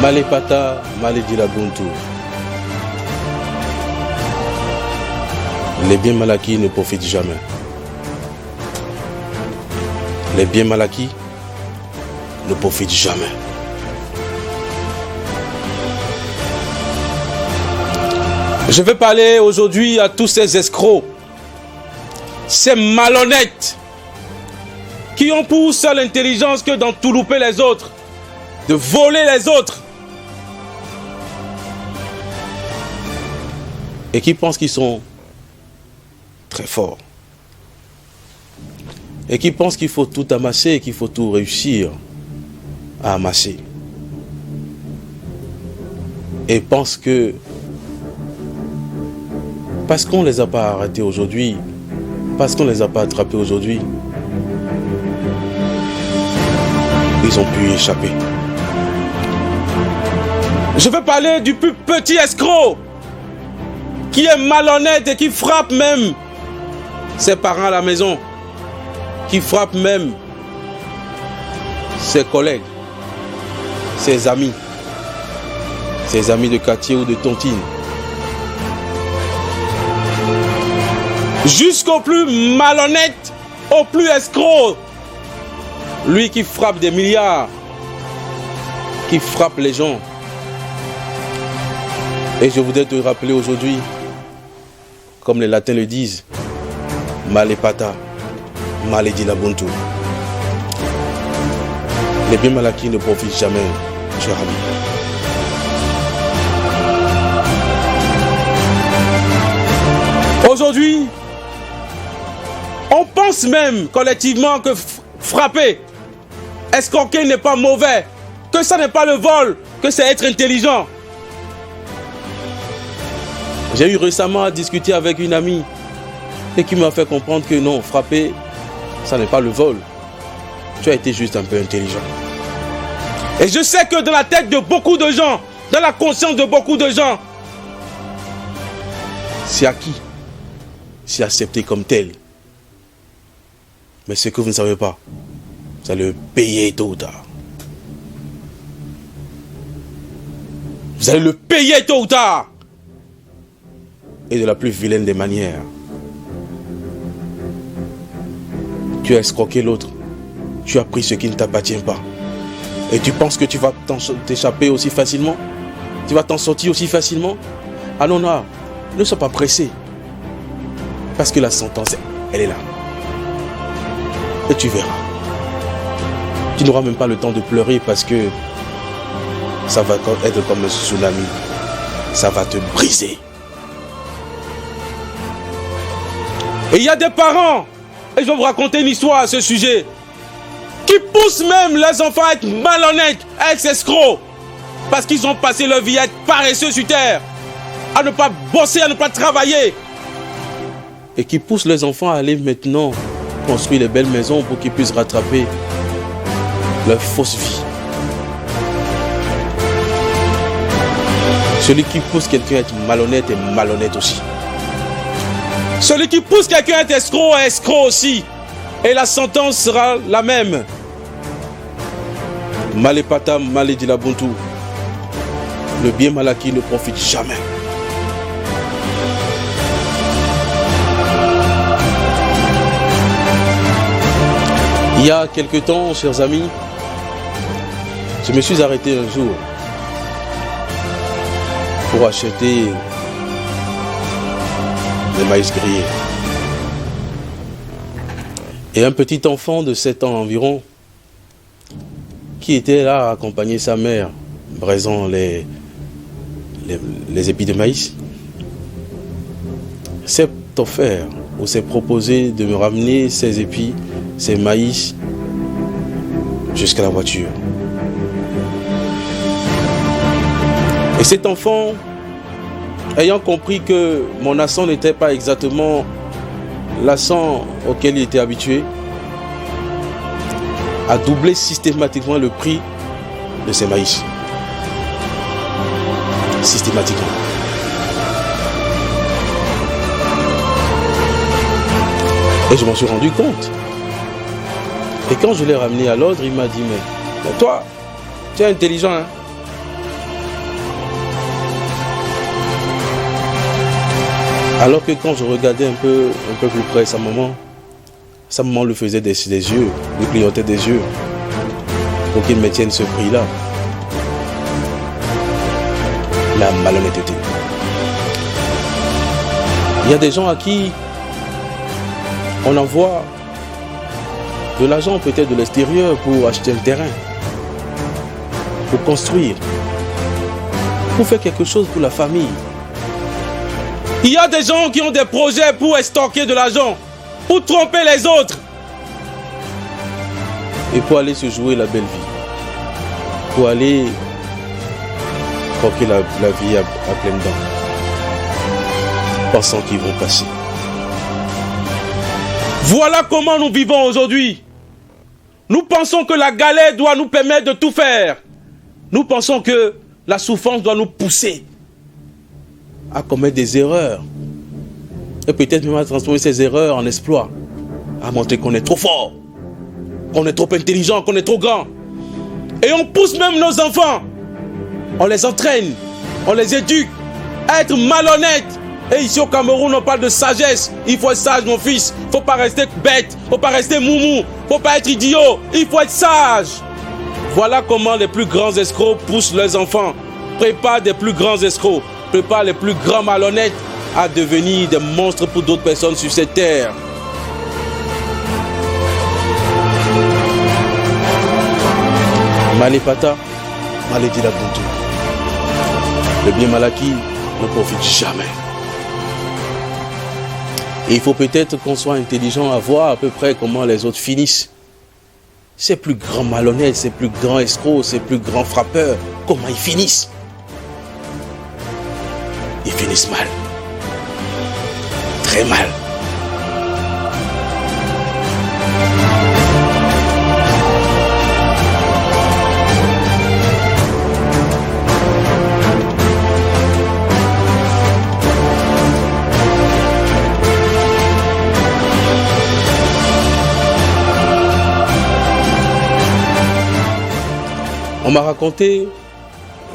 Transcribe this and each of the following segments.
Malepata, Maledilabuntu. Les biens mal acquis ne profitent jamais. Les biens mal acquis ne profitent jamais. Je vais parler aujourd'hui à tous ces escrocs, ces malhonnêtes, qui ont pour seule intelligence que d'entoulouper les autres, de voler les autres, et qui pensent qu'ils sont très forts, et qui pensent qu'il faut tout amasser et qu'il faut tout réussir à amasser, et pensent que parce qu'on ne les a pas arrêtés aujourd'hui, parce qu'on ne les a pas attrapés aujourd'hui, ils ont pu y échapper. Je veux parler du plus petit escroc qui est malhonnête et qui frappe même ses parents à la maison, qui frappe même ses collègues, ses amis de quartier ou de tontine. Jusqu'au plus malhonnête, au plus escroc, lui qui frappe des milliards, qui frappe les gens. Et je voudrais te rappeler aujourd'hui, comme les latins le disent, Malepata, Maledilabuntu. Les biens mal acquis ne profitent jamais, cher ami. Aujourd'hui, on pense même collectivement que frapper, escroquer n'est pas mauvais, que ça n'est pas le vol, que c'est être intelligent. J'ai eu récemment à discuter avec une amie et qui m'a fait comprendre que non, frapper, ça n'est pas le vol. Tu as été juste un peu intelligent. Et je sais que dans la tête de beaucoup de gens, dans la conscience de beaucoup de gens, c'est acquis, c'est accepté comme tel. Mais ce que vous ne savez pas, vous allez le payer tôt ou tard. Vous allez le payer tôt ou tard. Et de la plus vilaine des manières. Tu as escroqué l'autre. Tu as pris ce qui ne t'appartient pas. Et tu penses que tu vas t'échapper aussi facilement? Tu vas t'en sortir aussi facilement? Ah non, non, ne sois pas pressé. Parce que la sentence, elle est là. Et tu verras. Tu n'auras même pas le temps de pleurer parce que ça va être comme un tsunami. Ça va te briser. Et il y a des parents, et je vais vous raconter une histoire à ce sujet, qui poussent même les enfants à être malhonnêtes, à être escrocs, parce qu'ils ont passé leur vie à être paresseux sur terre, à ne pas bosser, à ne pas travailler. Et qui poussent les enfants à aller maintenant construire les belles maisons pour qu'ils puissent rattraper leur fausse vie. Celui qui pousse quelqu'un à être malhonnête est malhonnête aussi. Celui qui pousse quelqu'un à être escroc est escroc aussi. Et la sentence sera la même. Malepata, Maledilabuntu. Le bien mal acquis ne profite jamais. Il y a quelque temps, chers amis, je me suis arrêté un jour pour acheter des maïs grillés. Et un petit enfant de 7 ans environ, qui était là à accompagner sa mère, braisant les épis de maïs, s'est offert ou s'est proposé de me ramener ces épis, ces maïs, jusqu'à la voiture. Et cet enfant, ayant compris que mon accent n'était pas exactement l'accent auquel il était habitué, a doublé systématiquement le prix de ses maïs. Systématiquement. Et je m'en suis rendu compte. Et quand je l'ai ramené à l'ordre, il m'a dit, mais toi, tu es intelligent, hein? Alors que quand je regardais un peu plus près sa maman lui faisait des yeux, lui clignotait des yeux pour qu'il maintienne ce prix-là. La malhonnêteté. Il y a des gens à qui on envoie de l'argent peut-être de l'extérieur pour acheter un terrain, pour construire, pour faire quelque chose pour la famille. Il y a des gens qui ont des projets pour estorquer de l'argent, pour tromper les autres et pour aller se jouer la belle vie, pour aller croquer la vie à pleines dents, pensant qu'ils vont passer. Voilà comment nous vivons aujourd'hui. Nous pensons que la galère doit nous permettre de tout faire. Nous pensons que la souffrance doit nous pousser à commettre des erreurs. Et peut-être même à transformer ces erreurs en exploits. À montrer qu'on est trop fort, qu'on est trop intelligent, qu'on est trop grand. Et on pousse même nos enfants. On les entraîne, on les éduque à être malhonnêtes. Et ici au Cameroun, on parle de sagesse. Il faut être sage, mon fils. Il ne faut pas rester bête. Il ne faut pas rester moumou. Il ne faut pas être idiot. Il faut être sage. Voilà comment les plus grands escrocs poussent leurs enfants. Préparent des plus grands escrocs. Préparent les plus grands malhonnêtes à devenir des monstres pour d'autres personnes sur cette terre. Malépata, malédit la bonté. Le bien mal acquis ne profite jamais. Et il faut peut-être qu'on soit intelligent à voir à peu près comment les autres finissent. Ces plus grands malhonnêtes, ces plus grands escrocs, ces plus grands frappeurs, comment ils finissent? Ils finissent mal. Très mal. On m'a raconté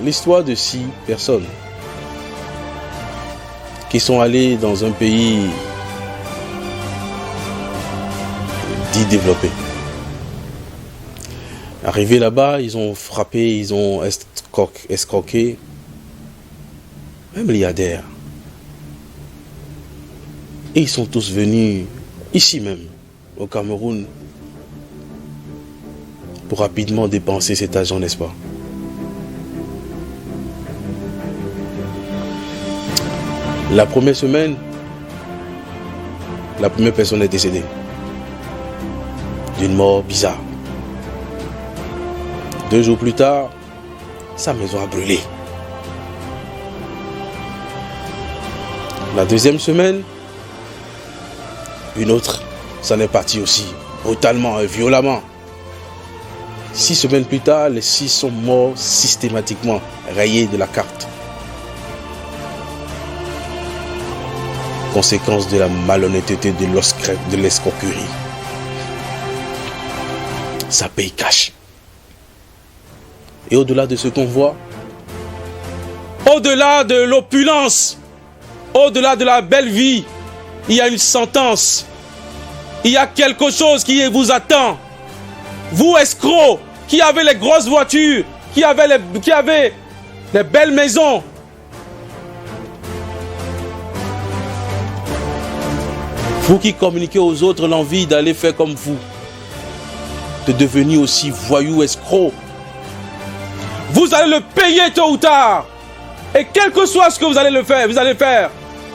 l'histoire de 6 personnes qui sont allées dans un pays dit développé. Arrivés là-bas, ils ont frappé, ils ont escroqué un milliardaire. Et ils sont tous venus ici même, au Cameroun, pour rapidement dépenser cet argent, n'est-ce pas? La première semaine, la première personne est décédée d'une mort bizarre. 2 jours plus tard, sa maison a brûlé. La deuxième semaine, une autre s'en est partie aussi, brutalement et violemment. 6 semaines plus tard, les 6 sont morts systématiquement, rayés de la carte. Conséquence de la malhonnêteté, de l'escroquerie. Ça paye cash. Et au-delà de ce qu'on voit, au-delà de l'opulence, au-delà de la belle vie, il y a une sentence. Il y a quelque chose qui vous attend. Vous, escrocs, qui avez les grosses voitures, qui avez les belles maisons. Vous qui communiquez aux autres l'envie d'aller faire comme vous, de devenir aussi voyou, escroc. Vous allez le payer tôt ou tard. Et quel que soit ce que vous allez faire,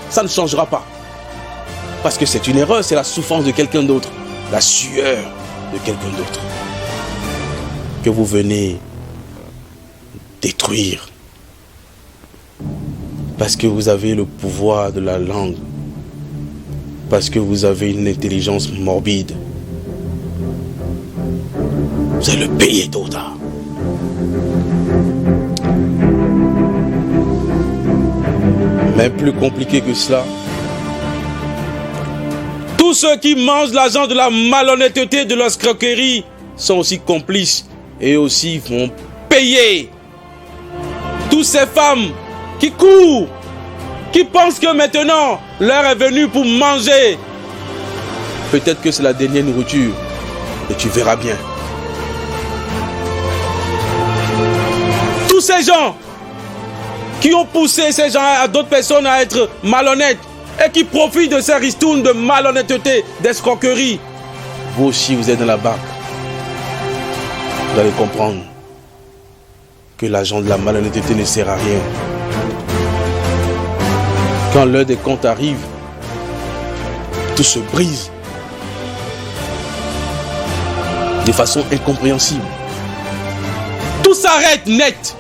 ça ne changera pas. Parce que c'est une erreur, c'est la souffrance de quelqu'un d'autre, la sueur de quelqu'un d'autre que vous venez détruire. Parce que vous avez le pouvoir de la langue. Parce que vous avez une intelligence morbide. Vous allez le payer tôt ou tard. Mais plus compliqué que cela, tous ceux qui mangent l'argent de la malhonnêteté, de l'escroquerie, sont aussi complices et aussi vont payer. Toutes ces femmes qui courent, qui pensent que maintenant, l'heure est venue pour manger. Peut-être que c'est la dernière nourriture. Et tu verras bien. Tous ces gens qui ont poussé ces gens à d'autres personnes à être malhonnêtes et qui profitent de ces ristournes de malhonnêteté, d'escroquerie. Vous aussi, vous êtes dans la barque. Vous allez comprendre que l'argent de la malhonnêteté ne sert à rien. Quand l'heure des comptes arrive, tout se brise de façon incompréhensible. Tout s'arrête net.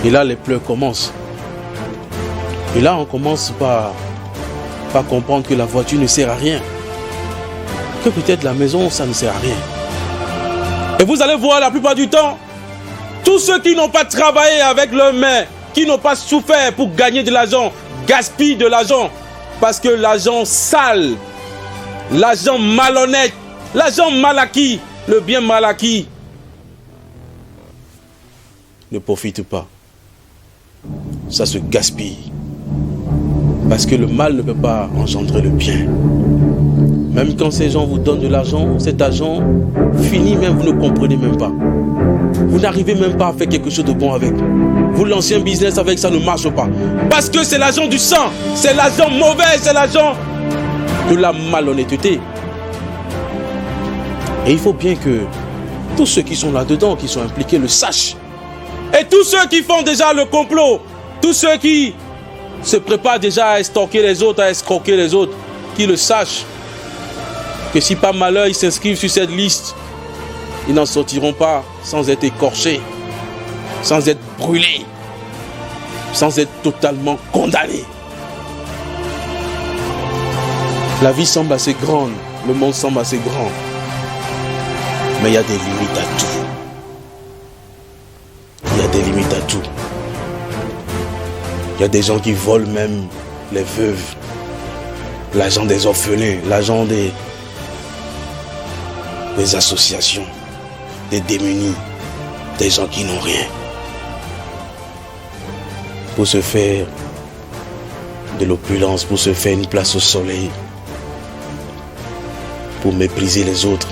Et là, les pleurs commencent. Et là, on commence par comprendre que la voiture ne sert à rien. Que peut-être la maison, ça ne sert à rien. Et vous allez voir la plupart du temps, tous ceux qui n'ont pas travaillé avec leurs mains, qui n'ont pas souffert pour gagner de l'argent, gaspillent de l'argent. Parce que l'argent sale, l'argent malhonnête, l'argent mal acquis, le bien mal acquis, ne profite pas. Ça se gaspille. Parce que le mal ne peut pas engendrer le bien. Même quand ces gens vous donnent de l'argent, cet argent finit même, vous ne comprenez même pas. Vous n'arrivez même pas à faire quelque chose de bon avec. Vous lancez un business avec, ça ne marche pas. Parce que c'est l'argent du sang, c'est l'argent mauvais, c'est l'argent de la malhonnêteté. Et il faut bien que tous ceux qui sont là-dedans, qui sont impliqués, le sachent. Et tous ceux qui font déjà le complot, tous ceux qui se préparent déjà à estorquer les autres, à escroquer les autres, qui le sachent. Que si par malheur ils s'inscrivent sur cette liste, ils n'en sortiront pas sans être écorchés, sans être brûlés, sans être totalement condamnés. La vie semble assez grande, le monde semble assez grand, mais il y a des limites à tout. Il y a des limites à tout. Il y a des gens qui volent même les veuves, l'argent des orphelins, l'argent des associations, des démunis, des gens qui n'ont rien. Pour se faire de l'opulence, pour se faire une place au soleil, pour mépriser les autres,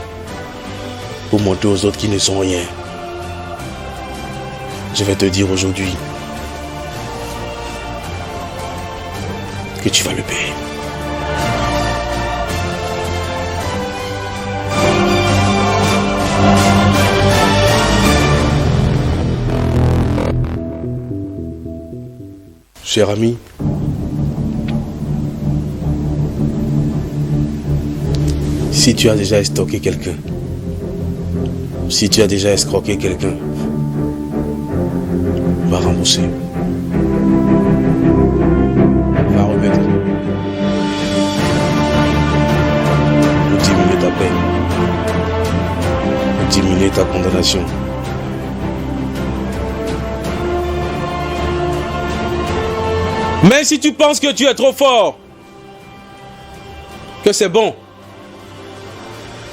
pour montrer aux autres qui ne sont rien. Je vais te dire aujourd'hui que tu vas le payer. Cher ami, si tu as déjà estorqué quelqu'un, si tu as déjà escroqué quelqu'un, va rembourser. Va remettre. Pour diminuer ta peine. Pour diminuer ta condamnation. Mais si tu penses que tu es trop fort, que c'est bon,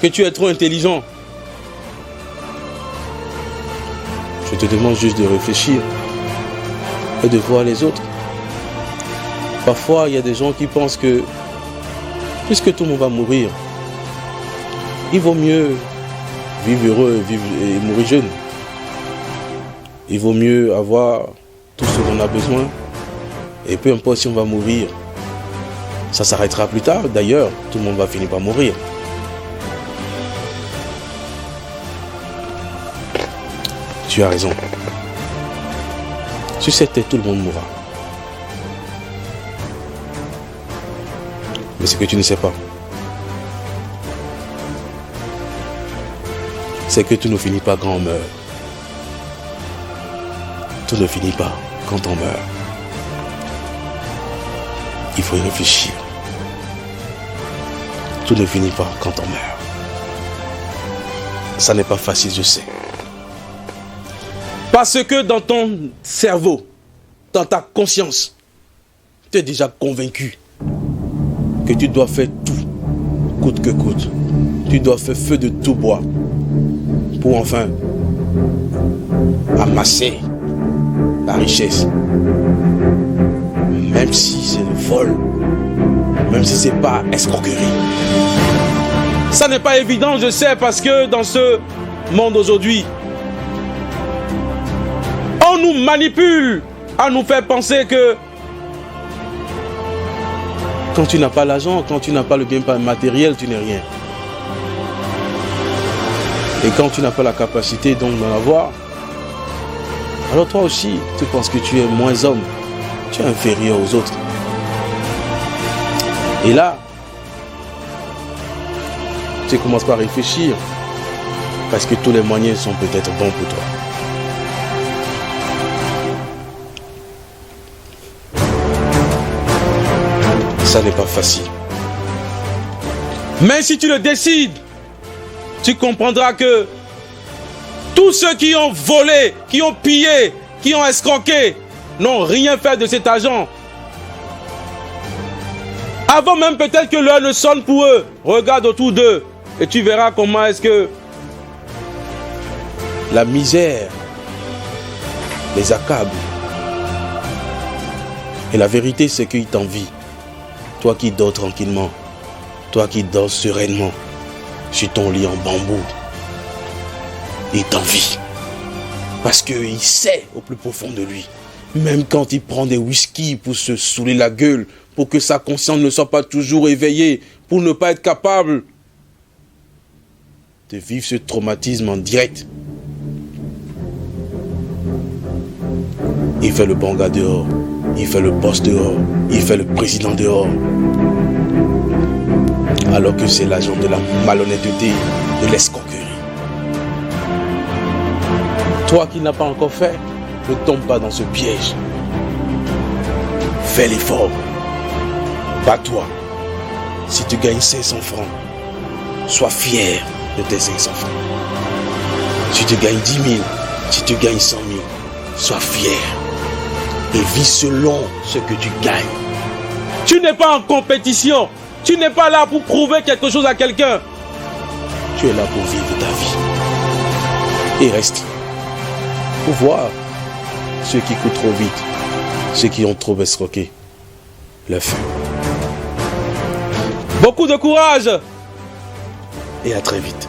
que tu es trop intelligent, je te demande juste de réfléchir et de voir les autres. Parfois, il y a des gens qui pensent que, puisque tout le monde va mourir, il vaut mieux vivre heureux et mourir jeune. Il vaut mieux avoir tout ce qu'on a besoin. Et peu importe si on va mourir, ça s'arrêtera plus tard. D'ailleurs, tout le monde va finir par mourir. Tu as raison. Sur cette terre, tout le monde mourra. Mais ce que tu ne sais pas, c'est que tout ne finit pas quand on meurt. Tout ne finit pas quand on meurt. Il faut y réfléchir. Tout ne finit pas quand on meurt. Ça n'est pas facile, je sais. Parce que dans ton cerveau, dans ta conscience, tu es déjà convaincu que tu dois faire tout, coûte que coûte. Tu dois faire feu de tout bois pour enfin amasser la richesse. Même si c'est le vol, même si c'est pas escroquerie. Ça n'est pas évident, je sais, parce que dans ce monde aujourd'hui, on nous manipule à nous faire penser que quand tu n'as pas l'argent, quand tu n'as pas le bien matériel, tu n'es rien. Et quand tu n'as pas la capacité donc d'en avoir, alors toi aussi, tu penses que tu es moins homme, tu es inférieur aux autres. Et là, tu commences par réfléchir, parce que tous les moyens sont peut-être bons pour toi. Ça n'est pas facile. Mais si tu le décides, tu comprendras que tous ceux qui ont volé, qui ont pillé, qui ont escroqué, n'ont rien fait de cet argent. Avant même peut-être que l'heure ne sonne pour eux, regarde autour d'eux et tu verras comment est-ce que la misère les accable. Et la vérité, c'est qu'ils t'envient. Toi qui dors tranquillement, toi qui dors sereinement sur ton lit en bambou, il t'envie. Parce qu'il sait au plus profond de lui, même quand il prend des whisky pour se saouler la gueule, pour que sa conscience ne soit pas toujours éveillée, pour ne pas être capable de vivre ce traumatisme en direct. Il fait le bon gars dehors, il fait le boss dehors, il fait le président dehors. Alors que c'est l'agent de la malhonnêteté, de l'escroquerie. Toi qui n'as pas encore fait, ne tombe pas dans ce piège. Fais l'effort. Bats-toi. Si tu gagnes 500 francs, sois fier de tes 500 francs. Si tu gagnes 10 000, si tu gagnes 100 000, sois fier. Et vis selon ce que tu gagnes. Tu n'es pas en compétition. Tu n'es pas là pour prouver quelque chose à quelqu'un. Tu es là pour vivre ta vie. Et reste. Pour voir ceux qui courent trop vite, ceux qui ont trop escroqué le feu. Beaucoup de courage. Et à très vite.